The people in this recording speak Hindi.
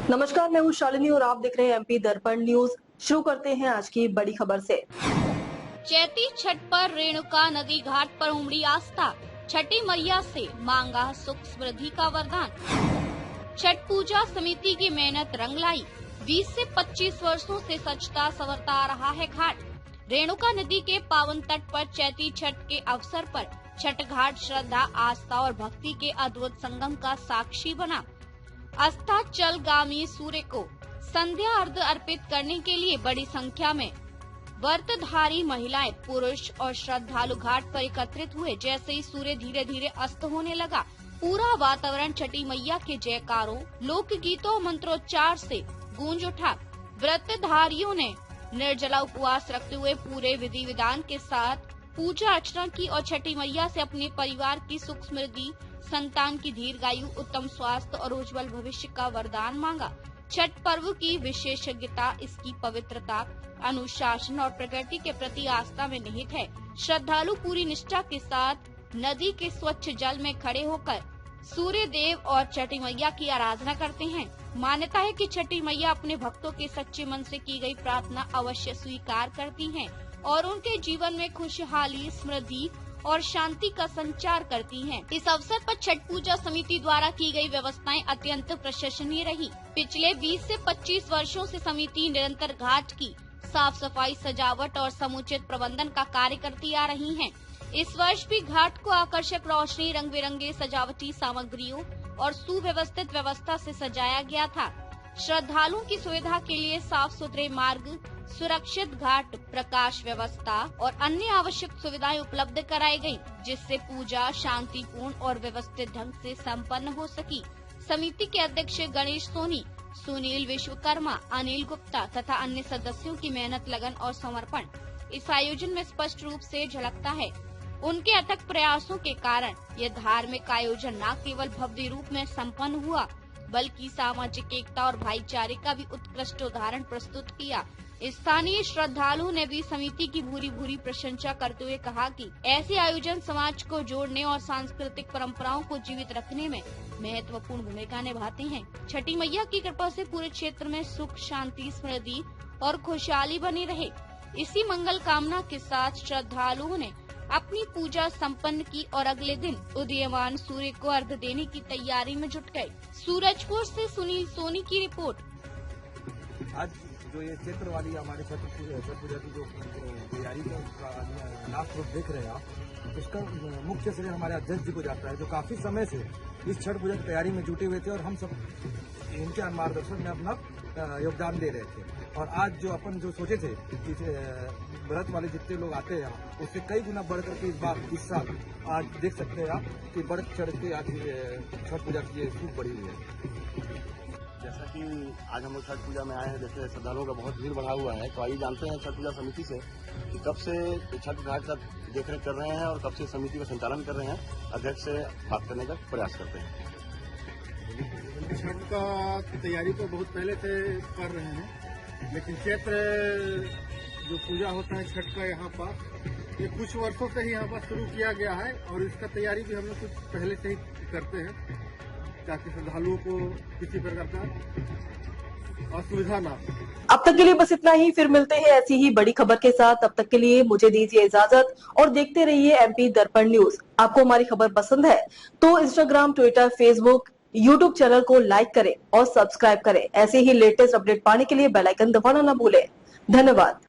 नमस्कार, मैं हूँ शालिनी और आप देख रहे हैं एमपी दर्पण न्यूज। शुरू करते हैं आज की बड़ी खबर से। चैती छठ पर रेणुका नदी घाट पर उमड़ी आस्था, छठी मैया से मांगा सुख समृद्धि का वरदान। छठ पूजा समिति की मेहनत रंग लाई, 20 से 25 वर्षों से सजता संवरता आ रहा है घाट। रेणुका नदी के पावन तट पर चैती छठ के अवसर पर छठ घाट श्रद्धा, आस्था और भक्ति के अद्भुत संगम का साक्षी बना। अस्ताचलगामी सूर्य को संध्या अर्घ अर्पित करने के लिए बड़ी संख्या में व्रतधारी महिलाएं, पुरुष और श्रद्धालु घाट पर एकत्रित हुए। जैसे ही सूर्य धीरे धीरे अस्त होने लगा, पूरा वातावरण छठी मैया के जयकारों, लोकगीतों और मंत्रोच्चार से गूंज उठा। व्रतधारियों ने निर्जला उपवास रखते हुए पूरे विधि विधान के साथ पूजा अर्चना की और छठी मैया से अपने परिवार की सुख समृद्धि, संतान की दीर्घायु, उत्तम स्वास्थ्य और उज्जवल भविष्य का वरदान मांगा। छठ पर्व की विशेषज्ञता इसकी पवित्रता, अनुशासन और प्रकृति के प्रति आस्था में निहित है। श्रद्धालु पूरी निष्ठा के साथ नदी के स्वच्छ जल में खड़े होकर सूर्य देव और छठी मैया की आराधना करते हैं। मान्यता है कि छठी मैया अपने भक्तों के सच्चे मन से की गई प्रार्थना अवश्य स्वीकार करती हैं और उनके जीवन में खुशहाली, समृद्धि और शांति का संचार करती हैं। इस अवसर पर छठ पूजा समिति द्वारा की गई व्यवस्थाएं अत्यंत प्रशंसनीय रही। पिछले 20 से 25 वर्षों से समिति निरंतर घाट की साफ सफाई, सजावट और समुचित प्रबंधन का कार्य करती आ रही है। इस वर्ष भी घाट को आकर्षक रोशनी, रंग बिरंगे सजावटी सामग्रियों और सुव्यवस्थित व्यवस्था से सजाया गया था। श्रद्धालुओं की सुविधा के लिए साफ सुथरे मार्ग, सुरक्षित घाट, प्रकाश व्यवस्था और अन्य आवश्यक सुविधाएं उपलब्ध कराई गयी, जिससे पूजा शांतिपूर्ण और व्यवस्थित ढंग से संपन्न हो सकी। समिति के अध्यक्ष गणेश सोनी, सुनील विश्वकर्मा, अनिल गुप्ता तथा अन्य सदस्यों की मेहनत, लगन और समर्पण इस आयोजन में स्पष्ट रूप से झलकता है। उनके अथक प्रयासों के कारण यह धार्मिक आयोजन न केवल भव्य रूप में संपन्न हुआ, बल्कि सामाजिक एकता और भाईचारे का भी उत्कृष्ट उदाहरण प्रस्तुत किया। स्थानीय श्रद्धालुओं ने भी समिति की भूरी भूरी प्रशंसा करते हुए कहा कि ऐसे आयोजन समाज को जोड़ने और सांस्कृतिक परंपराओं को जीवित रखने में महत्वपूर्ण भूमिका निभाते हैं। छठी मैया की कृपा से पूरे क्षेत्र में सुख, शांति, समृद्धि और खुशहाली बनी रहे। इसी मंगल कामना के साथ श्रद्धालुओं ने अपनी पूजा संपन्न की और अगले दिन उदीयमान सूर्य को अर्घ देने की तैयारी में जुट गए। सूरजपुर से सुनील सोनी की रिपोर्ट। आज जो ये क्षेत्र वाली हमारे छठ पूजा की जो तैयारी का लास्ट रूप देख रहे हैं आप, उसका मुख्य श्रेय हमारे अध्यक्ष जी को जाता है, जो काफी समय से इस छठ पूजा की तैयारी में जुटे हुए थे और हम सब इनके मार्गदर्शन में अपना योगदान दे रहे थे। और आज जो अपन जो सोचे थे कि व्रत वाले जितने लोग आते हैं यहाँ, उससे कई गुना बढ़ करके इस साल आज देख सकते हैं आप कि बढ़ चढ़ के आज छठ पूजा की खूब बढ़ी हुई है। जैसा कि आज हम लोग छठ पूजा में आए हैं, जैसे श्रद्धालुओं का बहुत भीड़ बढ़ा हुआ है, तो आइए जानते हैं छठ पूजा समिति से कि कब से छठ घाट का देखरेख कर रहे हैं और कब से समिति का संचालन कर रहे हैं। अध्यक्ष से बात करने का प्रयास करते हैं। छठ का तैयारी तो बहुत पहले से कर रहे हैं, लेकिन क्षेत्र जो पूजा होता है छठ का यहाँ पर, ये कुछ वर्षों से ही यहाँ पर शुरू किया गया है और इसका तैयारी भी हम लोग कुछ पहले से ही करते हैं ताकि श्रद्धालुओं को किसी प्रकार का असुविधा ना हो। अब तक के लिए बस इतना ही। फिर मिलते हैं ऐसी ही बड़ी खबर के साथ। तब तक के लिए मुझे दीजिए इजाजत और देखते रहिए एमपी दर्पण न्यूज। आपको हमारी खबर पसंद है तो Instagram, Twitter, Facebook, YouTube channel को लाइक करें और सब्सक्राइब करें। ऐसे ही लेटेस्ट अपडेट पाने के लिए बेल आइकन दबाना न भूलें। धन्यवाद।